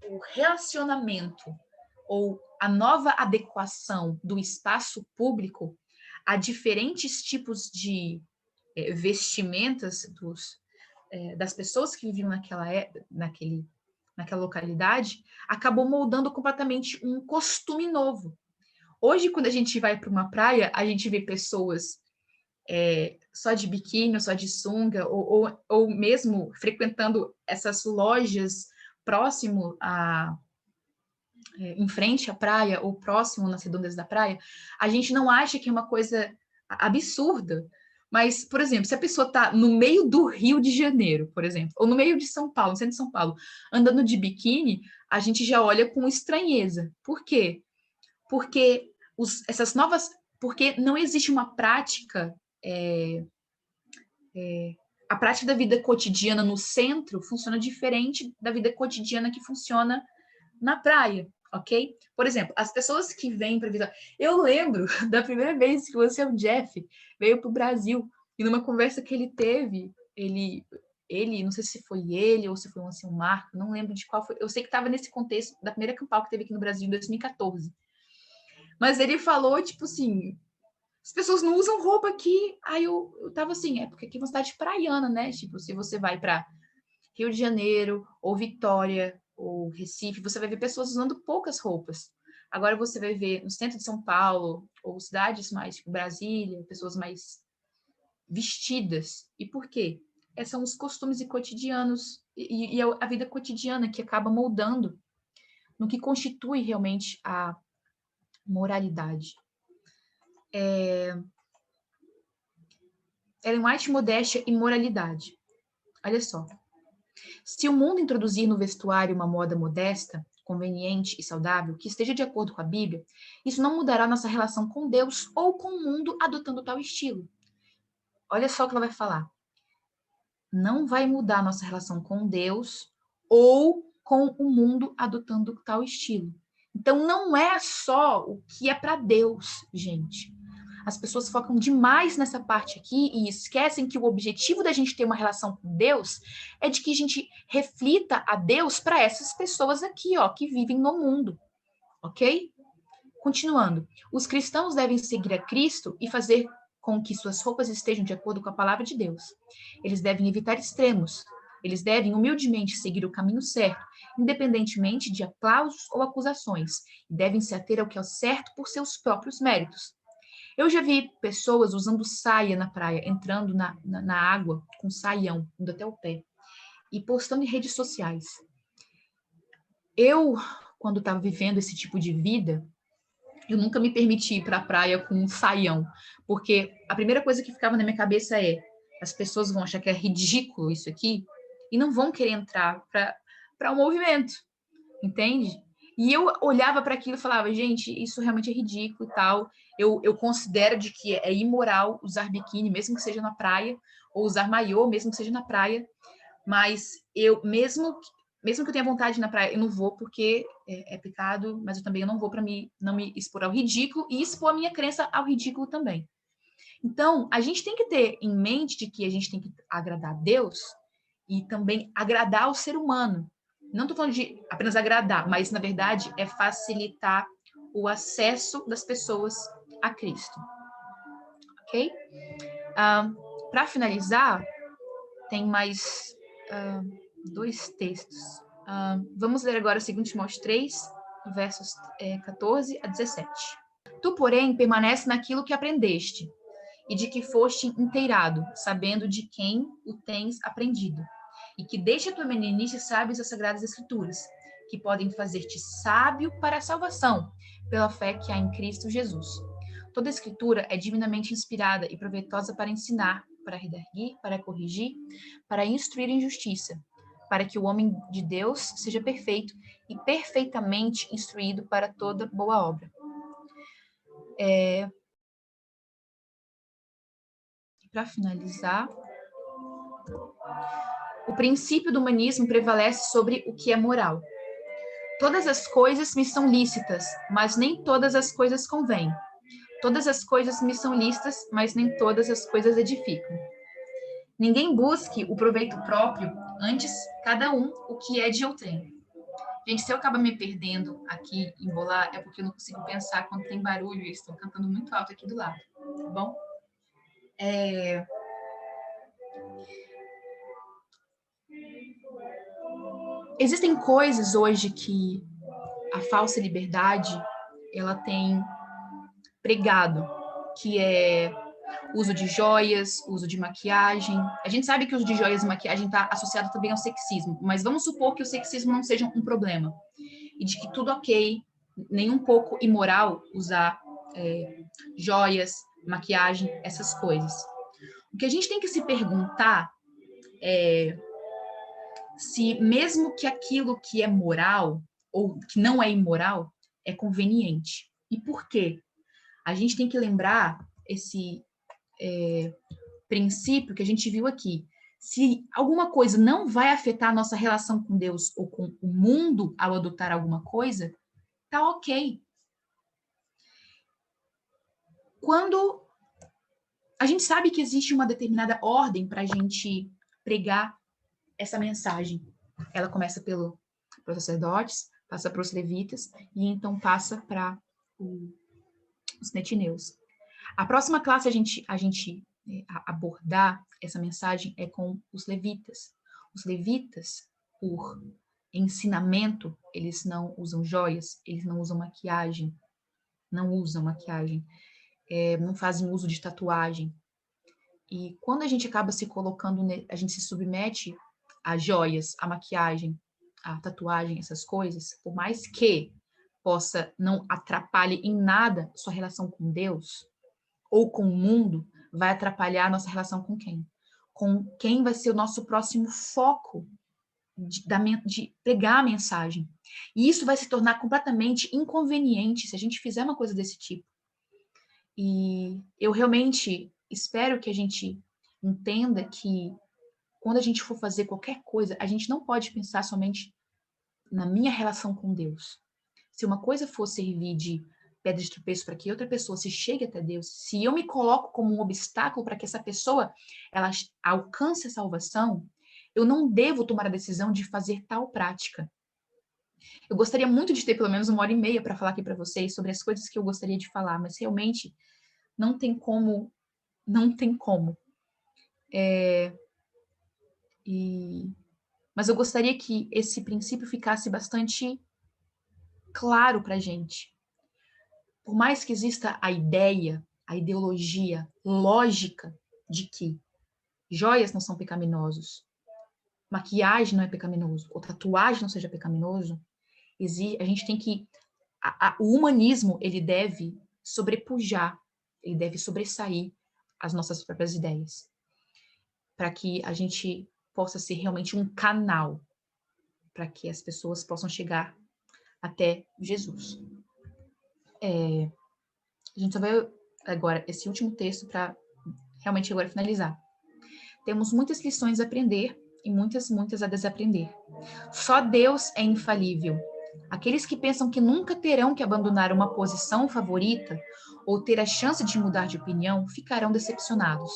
o relacionamento ou a nova adequação do espaço público a diferentes tipos de vestimentas das pessoas que viviam naquela localidade, acabou moldando completamente um costume novo. Hoje, quando a gente vai para uma praia, a gente vê pessoas só de biquíni, só de sunga, ou mesmo frequentando essas lojas próximo em frente à praia ou próximo nas redondezas da praia, a gente não acha que é uma coisa absurda. Mas, por exemplo, se a pessoa está no meio do Rio de Janeiro, por exemplo, ou no meio de São Paulo, no centro de São Paulo, andando de biquíni, a gente já olha com estranheza. Por quê? Porque porque não existe uma prática a prática da vida cotidiana no centro funciona diferente da vida cotidiana que funciona na praia, ok? Por exemplo, as pessoas que vêm para visitar... Eu lembro da primeira vez que o seu Jeff veio para o Brasil, e numa conversa que ele teve, não sei se foi ele ou se foi o Ancião Marco, não lembro de qual foi. Eu sei que estava nesse contexto da primeira campal que teve aqui no Brasil em 2014. Mas ele falou, tipo assim, as pessoas não usam roupa aqui. Aí eu tava assim, é porque aqui é uma cidade praiana, né? Tipo, se você vai para Rio de Janeiro, ou Vitória, ou Recife, você vai ver pessoas usando poucas roupas. Agora você vai ver no centro de São Paulo, ou cidades mais, tipo Brasília, pessoas mais vestidas. E por quê? São os costumes e cotidianos, e a vida cotidiana que acaba moldando no que constitui realmente a moralidade. Ellen White, modéstia e moralidade. Olha só. Se o mundo introduzir no vestuário uma moda modesta, conveniente e saudável, que esteja de acordo com a Bíblia, isso não mudará nossa relação com Deus ou com o mundo adotando tal estilo. Olha só o que ela vai falar. Não vai mudar nossa relação com Deus ou com o mundo adotando tal estilo. Então, não é só o que é para Deus, gente. As pessoas focam demais nessa parte aqui e esquecem que o objetivo da gente ter uma relação com Deus é de que a gente reflita a Deus para essas pessoas aqui, ó, que vivem no mundo, ok? Continuando. Os cristãos devem seguir a Cristo e fazer com que suas roupas estejam de acordo com a palavra de Deus. Eles devem evitar extremos. Eles devem humildemente seguir o caminho certo, independentemente de aplausos ou acusações, e devem se ater ao que é certo por seus próprios méritos. Eu já vi pessoas usando saia na praia, entrando na água com saião, indo até o pé, e postando em redes sociais. Eu, quando estava vivendo esse tipo de vida, eu nunca me permiti ir para a praia com um saião, porque a primeira coisa que ficava na minha cabeça é: as pessoas vão achar que é ridículo isso aqui e não vão querer entrar para o movimento, entende? E eu olhava para aquilo e falava, gente, isso realmente é ridículo e tal. Eu considero de que é imoral usar biquíni, mesmo que seja na praia, ou usar maiô, mesmo que seja na praia. Mas eu, mesmo que eu tenha vontade de ir na praia, eu não vou porque é pecado, mas eu também não vou para não me expor ao ridículo e expor a minha crença ao ridículo também. Então, a gente tem que ter em mente de que a gente tem que agradar a Deus e também agradar o ser humano. Não estou falando de apenas agradar, mas, na verdade, é facilitar o acesso das pessoas a Cristo. Ok? Para finalizar, tem mais 2 textos. Vamos ler agora 2 Timóteo 3, versos 14 a 17. Tu, porém, permanece naquilo que aprendeste, e de que foste inteirado, sabendo de quem o tens aprendido, e que desde a tua meninice sabes as sagradas escrituras, que podem fazer-te sábio para a salvação, pela fé que há em Cristo Jesus. Toda a escritura é divinamente inspirada e proveitosa para ensinar, para redarguir, para corrigir, para instruir em justiça, para que o homem de Deus seja perfeito e perfeitamente instruído para toda boa obra. Para finalizar, o princípio do humanismo prevalece sobre o que é moral. Todas as coisas me são lícitas, mas nem todas as coisas convêm. Todas as coisas me são lícitas, mas nem todas as coisas edificam. Ninguém busque o proveito próprio, antes cada um o que é de outrem. Gente, se eu acabar me perdendo aqui em bolar, é porque eu não consigo pensar quando tem barulho e eles estão cantando muito alto aqui do lado, tá bom? Existem coisas hoje que a falsa liberdade, ela tem pregado, que é uso de joias, uso de maquiagem. A gente sabe que o uso de joias e maquiagem está associado também ao sexismo, mas vamos supor que o sexismo não seja um problema e de que tudo ok, nem um pouco imoral usar joias, maquiagem, essas coisas. O que a gente tem que se perguntar é se mesmo que aquilo que é moral ou que não é imoral é conveniente. E por quê? A gente tem que lembrar esse princípio que a gente viu aqui. Se alguma coisa não vai afetar a nossa relação com Deus ou com o mundo ao adotar alguma coisa, tá ok. Quando a gente sabe que existe uma determinada ordem para a gente pregar essa mensagem, ela começa pelos sacerdotes, passa para os levitas e então passa para os netineus. A próxima classe a gente abordar essa mensagem é com os levitas. Os levitas, por ensinamento, eles não usam joias, eles não usam maquiagem, não fazem uso de tatuagem. E quando a gente acaba se colocando, a gente se submete a joias, a maquiagem, a tatuagem, essas coisas, por mais que possa não atrapalhe em nada sua relação com Deus ou com o mundo, vai atrapalhar a nossa relação com quem? Com quem vai ser o nosso próximo foco de pregar a mensagem. E isso vai se tornar completamente inconveniente se a gente fizer uma coisa desse tipo. E eu realmente espero que a gente entenda que quando a gente for fazer qualquer coisa, a gente não pode pensar somente na minha relação com Deus. Se uma coisa for servir de pedra de tropeço para que outra pessoa se chegue até Deus, se eu me coloco como um obstáculo para que essa pessoa ela alcance a salvação, eu não devo tomar a decisão de fazer tal prática. Eu gostaria muito de ter pelo menos 1h30 para falar aqui para vocês sobre as coisas que eu gostaria de falar, mas realmente não tem como. Mas eu gostaria que esse princípio ficasse bastante claro para a gente. Por mais que exista a ideia, a ideologia lógica de que joias não são pecaminosos, maquiagem não é pecaminoso, ou tatuagem não seja pecaminoso, a gente tem que... o humanismo, ele deve sobrepujar, ele deve sobressair as nossas próprias ideias, para que a gente possa ser realmente um canal para que as pessoas possam chegar até Jesus. A gente só vai agora esse último texto para realmente agora finalizar. Temos muitas lições a aprender e muitas a desaprender. Só Deus é infalível. Aqueles que pensam que nunca terão que abandonar uma posição favorita ou ter a chance de mudar de opinião ficarão decepcionados.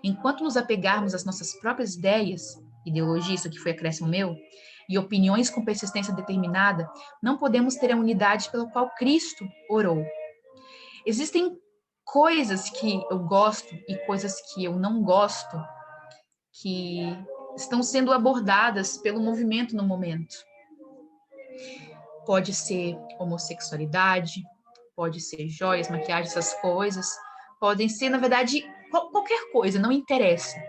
Enquanto nos apegarmos às nossas próprias ideias, ideologia, isso aqui foi acréscimo meu, e opiniões com persistência determinada, não podemos ter a unidade pela qual Cristo orou. Existem coisas que eu gosto e coisas que eu não gosto que estão sendo abordadas pelo movimento no momento. Pode ser homossexualidade, pode ser joias, maquiagem, essas coisas. Podem ser, na verdade, qualquer coisa, não interessa.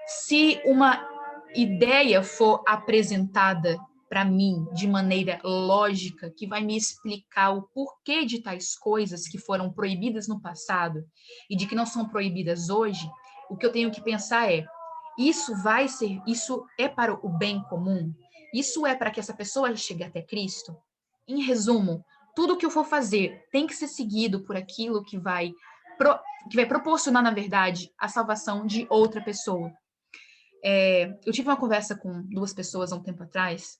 Se uma ideia for apresentada para mim de maneira lógica, que vai me explicar o porquê de tais coisas que foram proibidas no passado e de que não são proibidas hoje, o que eu tenho que pensar é: isso é para o bem comum? Isso é para que essa pessoa chegue até Cristo? Em resumo, tudo que eu for fazer tem que ser seguido por aquilo que vai proporcionar, na verdade, a salvação de outra pessoa. Eu tive uma conversa com 2 pessoas há um tempo atrás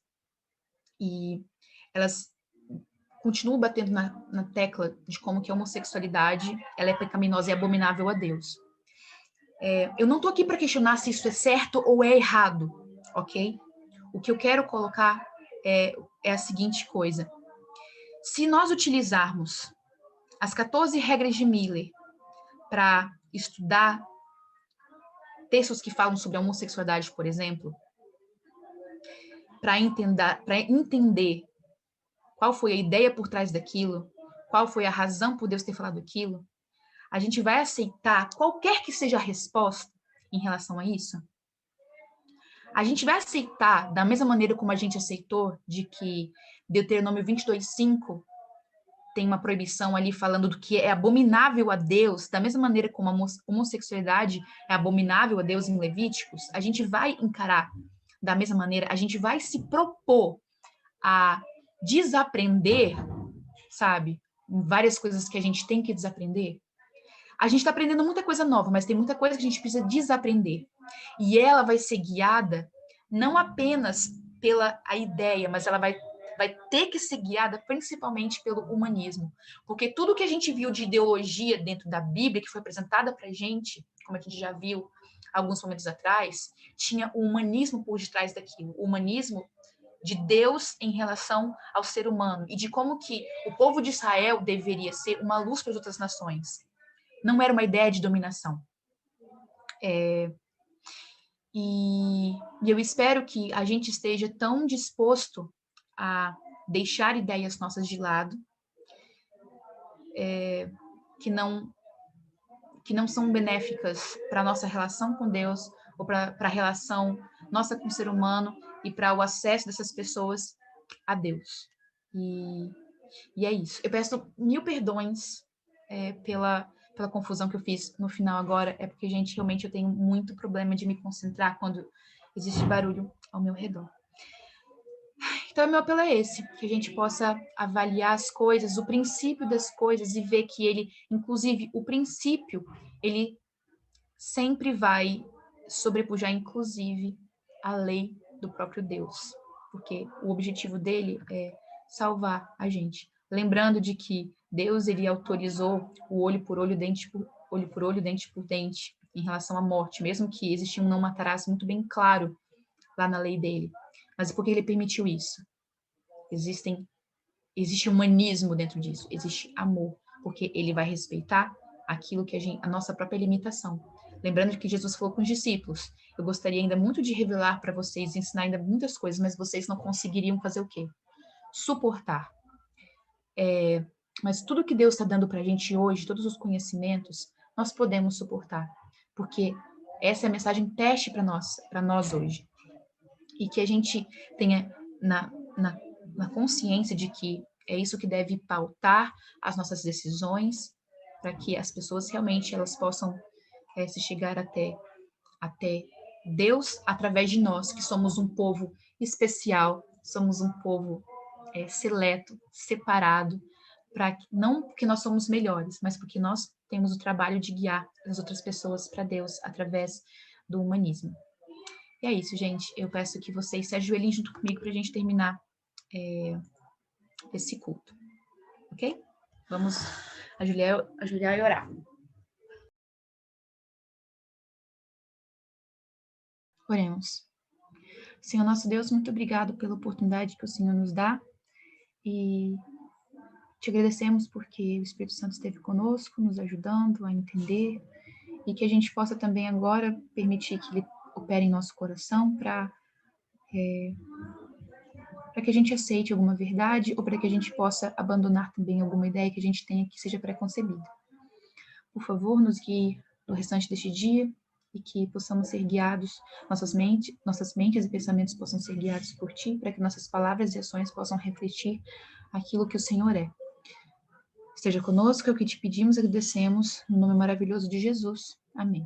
e elas continuam batendo na tecla de como que a homossexualidade ela é pecaminosa e abominável a Deus. Eu não estou aqui para questionar se isso é certo ou é errado, ok? O que eu quero colocar é a seguinte coisa. Se nós utilizarmos as 14 regras de Miller para estudar textos que falam sobre a homossexualidade, por exemplo, para entender qual foi a ideia por trás daquilo, qual foi a razão por Deus ter falado aquilo, a gente vai aceitar qualquer que seja a resposta em relação a isso? A gente vai aceitar da mesma maneira como a gente aceitou de que Deuteronômio 22:5 tem uma proibição ali falando do que é abominável a Deus, da mesma maneira como a homossexualidade é abominável a Deus em Levíticos? A gente vai encarar da mesma maneira, a gente vai se propor a desaprender, sabe? Várias coisas que a gente tem que desaprender. A gente está aprendendo muita coisa nova, mas tem muita coisa que a gente precisa desaprender. E ela vai ser guiada não apenas pela a ideia, mas ela vai ter que ser guiada principalmente pelo humanismo. Porque tudo que a gente viu de ideologia dentro da Bíblia, que foi apresentada para a gente, como a gente já viu alguns momentos atrás, tinha o humanismo por detrás daquilo. O humanismo de Deus em relação ao ser humano e de como que o povo de Israel deveria ser uma luz para as outras nações. Não era uma ideia de dominação. E eu espero que a gente esteja tão disposto a deixar ideias nossas de lado, que não são benéficas para a nossa relação com Deus, ou para a relação nossa com o ser humano, e para o acesso dessas pessoas a Deus. E é isso. Eu peço 1000 perdões pela confusão que eu fiz no final agora, é porque, gente, realmente eu tenho muito problema de me concentrar quando existe barulho ao meu redor. Então, o meu apelo é esse, que a gente possa avaliar as coisas, o princípio das coisas, e ver que ele, inclusive, o princípio, ele sempre vai sobrepujar, inclusive, a lei do próprio Deus, porque o objetivo dele é salvar a gente. Lembrando de que Deus, ele autorizou o olho por olho, dente por dente, em relação à morte, mesmo que existia um não matarás muito bem claro lá na lei dele. Mas por que ele permitiu isso? Existe humanismo dentro disso, existe amor, porque ele vai respeitar aquilo que a nossa própria limitação. Lembrando que Jesus falou com os discípulos: eu gostaria ainda muito de revelar para vocês, ensinar ainda muitas coisas, mas vocês não conseguiriam fazer o quê? Suportar. Mas tudo que Deus está dando para a gente hoje, todos os conhecimentos, nós podemos suportar, porque essa é a mensagem teste para nós hoje. E que a gente tenha na consciência de que é isso que deve pautar as nossas decisões, para que as pessoas realmente elas possam se chegar até Deus através de nós, que somos um povo especial, somos um povo seleto, separado, não porque nós somos melhores, mas porque nós temos o trabalho de guiar as outras pessoas para Deus através do humanismo. E é isso, gente. Eu peço que vocês se ajoelhem junto comigo para a gente terminar esse culto. Ok? Vamos ajoelhar e orar. Oremos. Senhor nosso Deus, muito obrigado pela oportunidade que o Senhor nos dá e te agradecemos porque o Espírito Santo esteve conosco, nos ajudando a entender e que a gente possa também agora permitir que ele opere em nosso coração para que a gente aceite alguma verdade ou para que a gente possa abandonar também alguma ideia que a gente tenha que seja preconcebida. Por favor, nos guie no restante deste dia e que possamos ser guiados, nossas mentes e pensamentos possam ser guiados por Ti, para que nossas palavras e ações possam refletir aquilo que o Senhor é. Esteja conosco, é o que te pedimos e agradecemos, no nome maravilhoso de Jesus. Amém.